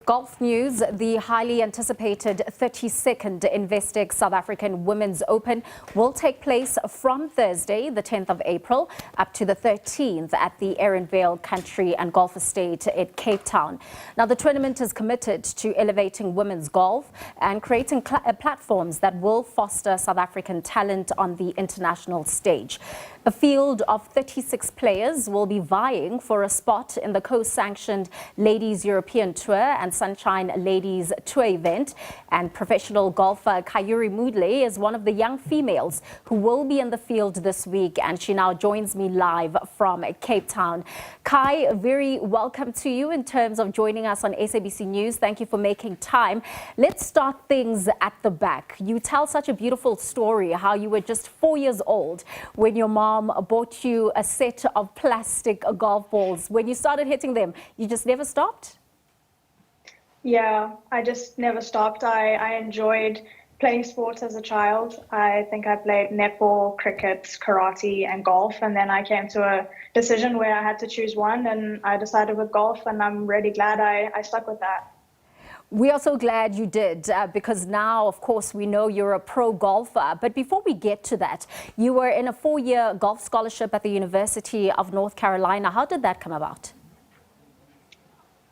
Golf news, the highly anticipated 32nd Investec South African Women's Open will take place from Thursday, the 10th of April, up to the 13th at the Erinvale Country and Golf Estate in Cape Town. Now, the tournament is committed to elevating women's golf and creating platforms that will foster South African talent on the international stage. A field of 36 players will be vying for a spot in the co-sanctioned Ladies European Tour and Sunshine Ladies Tour event. And professional golfer Kaiyuree Moodley is one of the young females who will be in the field this week, and she now joins me live from Cape Town. Kai, very welcome to you in terms of joining us on SABC News. Thank you for making time. Let's start things at the back. You tell such a beautiful story how you were just 4 years old when your mom bought you a set of plastic golf balls. When you started hitting them, you just never stopped? Yeah, I just never stopped. I enjoyed playing sports as a child. I think I played netball, cricket, karate, and golf. And then I came to a decision where I had to choose one, and I decided with golf, and I'm really glad I stuck with that. We are so glad you did, because now, of course, we know you're a pro golfer. But before we get to that, you were in a 4-year golf scholarship at the University of North Carolina. How did that come about?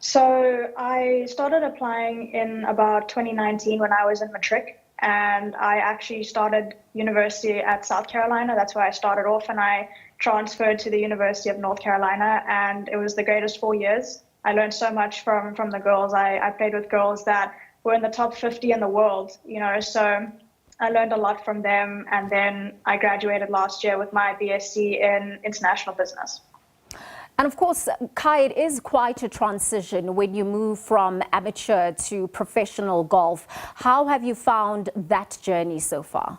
So I started applying in about 2019 when I was in matric, and I actually started university at South Carolina. That's where I started off, and I transferred to the University of North Carolina, and it was the greatest 4 years. I learned so much from the girls. I played with girls that were in the top 50 in the world, so I learned a lot from them. And then I graduated last year with my BSc in international business. And of course, Kai, it is quite a transition when you move from amateur to professional golf. How have you found that journey so far?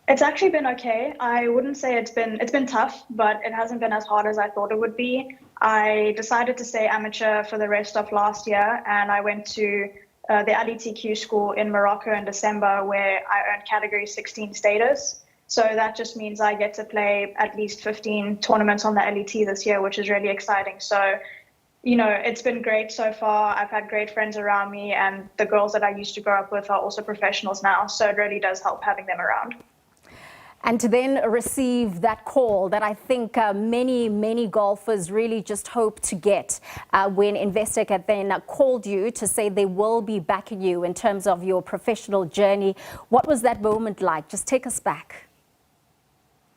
It's actually been okay. I wouldn't say it's been tough, but it hasn't been as hard as I thought it would be. I decided to stay amateur for the rest of last year, and I went to the LETQ school in Morocco in December, where I earned category 16 status. So that just means I get to play at least 15 tournaments on the LET this year, which is really exciting. So, it's been great so far. I've had great friends around me, and the girls that I used to grow up with are also professionals now. So it really does help having them around. And to then receive that call that I think many golfers really just hope to get when Investec had then called you to say they will be backing you in terms of your professional journey. What was that moment like? Just take us back.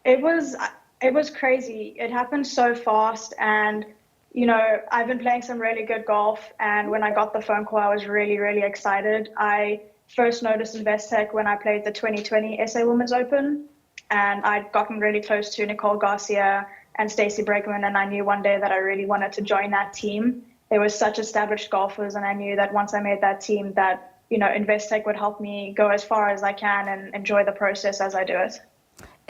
It was crazy. It happened so fast, and I've been playing some really good golf, and when I got the phone call, I was really excited. I first noticed Investec when I played the 2020 SA Women's Open. And I'd gotten really close to Nicole Garcia and Stacey Bregman, and I knew one day that I really wanted to join that team. They were such established golfers, and I knew that once I made that team that, Investec would help me go as far as I can and enjoy the process as I do it.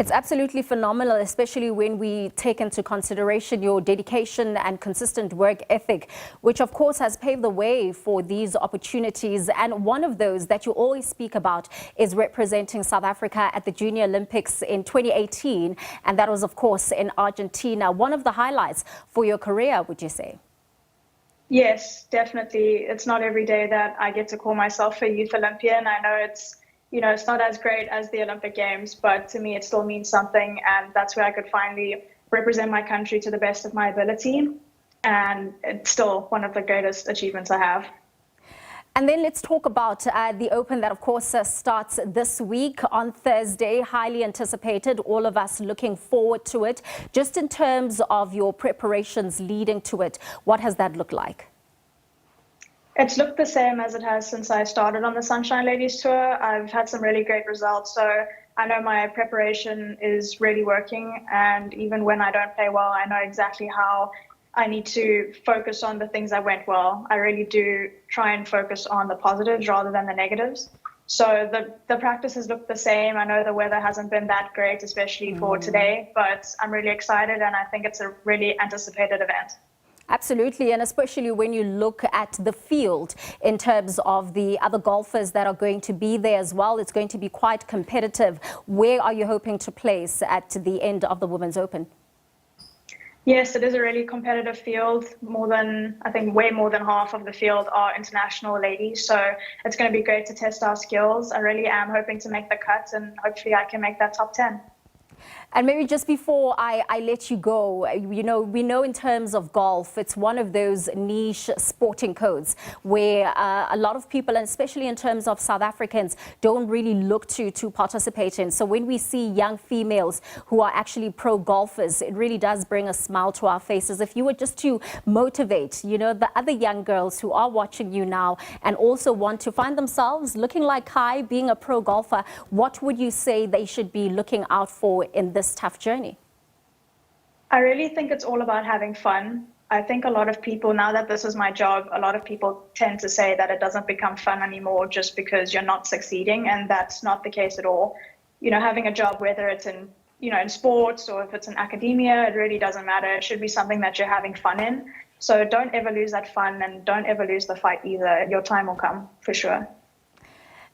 It's absolutely phenomenal, especially when we take into consideration your dedication and consistent work ethic, which of course has paved the way for these opportunities. And one of those that you always speak about is representing South Africa at the Junior Olympics in 2018. And that was, of course, in Argentina. One of the highlights for your career, would you say? Yes, definitely. It's not every day that I get to call myself a youth Olympian. I know it's not as great as the Olympic Games, but to me, it still means something. And that's where I could finally represent my country to the best of my ability. And it's still one of the greatest achievements I have. And then let's talk about the Open that, of course, starts this week on Thursday. Highly anticipated, all of us looking forward to it. Just in terms of your preparations leading to it, what has that looked like? It's looked the same as it has since I started on the Sunshine Ladies Tour. I've had some really great results, so I know my preparation is really working. And even when I don't play well, I know exactly how I need to focus on the things that went well. I really do try and focus on the positives rather than the negatives. So the practices look the same. I know the weather hasn't been that great, especially for today, but I'm really excited, and I think it's a really anticipated event. Absolutely, and especially when you look at the field in terms of the other golfers that are going to be there as well, it's going to be quite competitive. Where are you hoping to place at the end of the Women's Open? Yes, it is a really competitive field. I think way more than half of the field are international ladies. So it's going to be great to test our skills. I really am hoping to make the cut, and hopefully I can make that top 10. And maybe just before I let you go, we know in terms of golf, it's one of those niche sporting codes where a lot of people, and especially in terms of South Africans, don't really look to participate in. So when we see young females who are actually pro golfers, it really does bring a smile to our faces. If you were just to motivate, the other young girls who are watching you now and also want to find themselves looking like Kai, being a pro golfer, what would you say they should be looking out for in this tough journey? I really think it's all about having fun. I think a lot of people, now that this is my job, a lot of people tend to say that it doesn't become fun anymore just because you're not succeeding, and that's not the case at all. Having a job, whether it's in sports or if it's in academia, it really doesn't matter. It should be something that you're having fun in. So don't ever lose that fun, and don't ever lose the fight either. Your time will come for sure.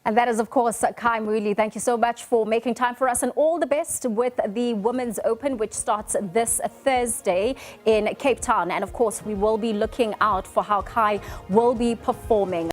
And that is, of course, Kaiyuree. Thank you so much for making time for us, and all the best with the Women's Open, which starts this Thursday in Cape Town. And of course, we will be looking out for how Kai will be performing.